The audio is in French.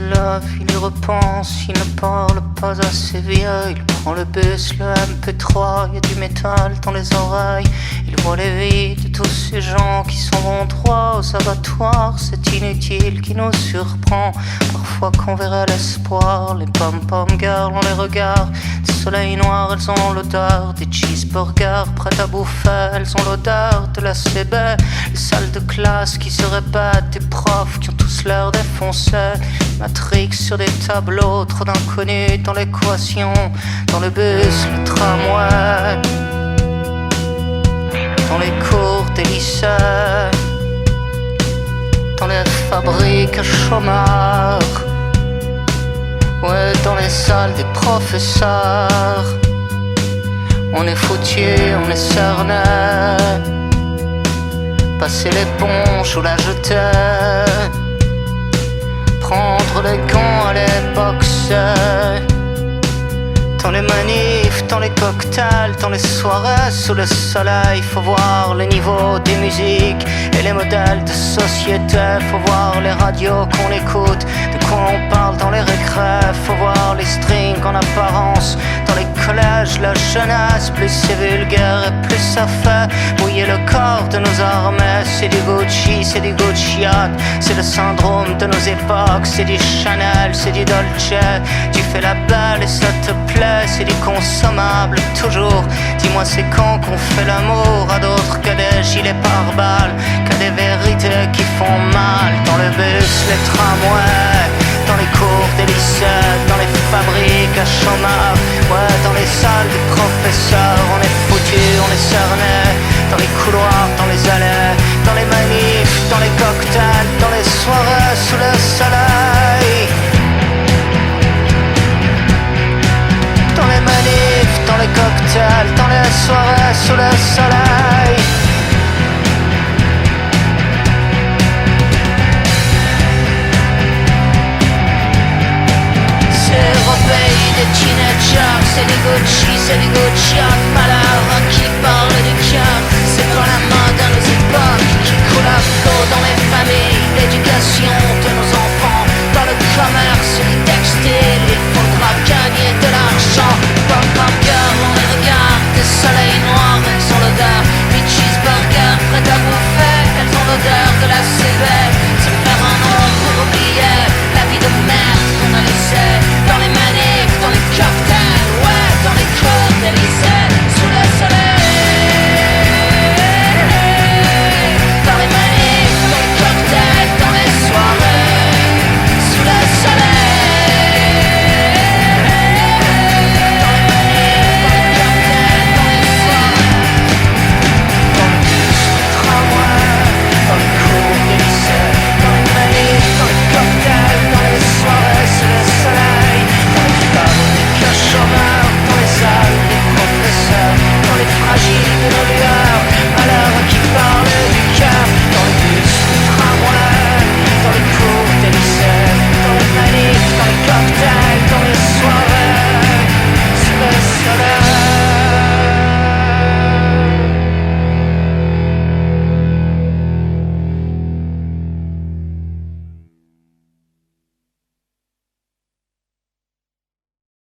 lève, il y repense, il ne parle pas assez vieux. Il prend le bus, le MP3, il y a du métal dans les oreilles. Il voit les vies de tous ces gens qui s'en vont droit aux abattoirs. C'est inutile qui nous surprend. Parfois qu'on verrait l'espoir. Les pom-pom girls ont les regards des soleils noirs, elles ont l'odeur des cheeseburgers prêtes à bouffer. Elles ont l'odeur de la CB, les salles de classe qui se répètent, des profs qui ont tous l'air défoncés. Matrix sur des tableaux, trop d'inconnus dans l'équation. Dans le bus, le tramway, dans les cours des lycées, dans les fabriques à chômeurs, ouais, dans les salles des professeurs. On est foutus, on est cernés. Passer l'éponge ou la jeter, prendre les gants, aller boxer. Dans les manifs, dans les cocktails, dans les soirées sous le soleil, faut voir le niveau des musiques et les modèles de société. Faut voir les radios qu'on écoute, de quoi on parle dans les récrés. Faut voir les strings en apparence dans les collèges, la jeunesse. Plus c'est vulgaire et plus ça fait mouiller le corps de nos armées. C'est du Gucci, c'est du Gucciat, c'est le syndrome de nos époques. C'est du Chanel, c'est du Dolce. Tu fais la belle et ça te plaît, c'est du consommable toujours. Dis-moi c'est quand qu'on fait l'amour à d'autres que des gilets pare-balles, que des vérités qui font mal. Dans le bus, les tramways, dans les cours des lycées, dans les fabriques à chômage, ouais, dans les salles des professeurs. On est foutus, on est cernés. Dans les couloirs, dans les allées, dans les manifs, dans les cocktails, dans les soirées sous le soleil. Dans les manifs, dans les cocktails, dans les soirées sous le soleil.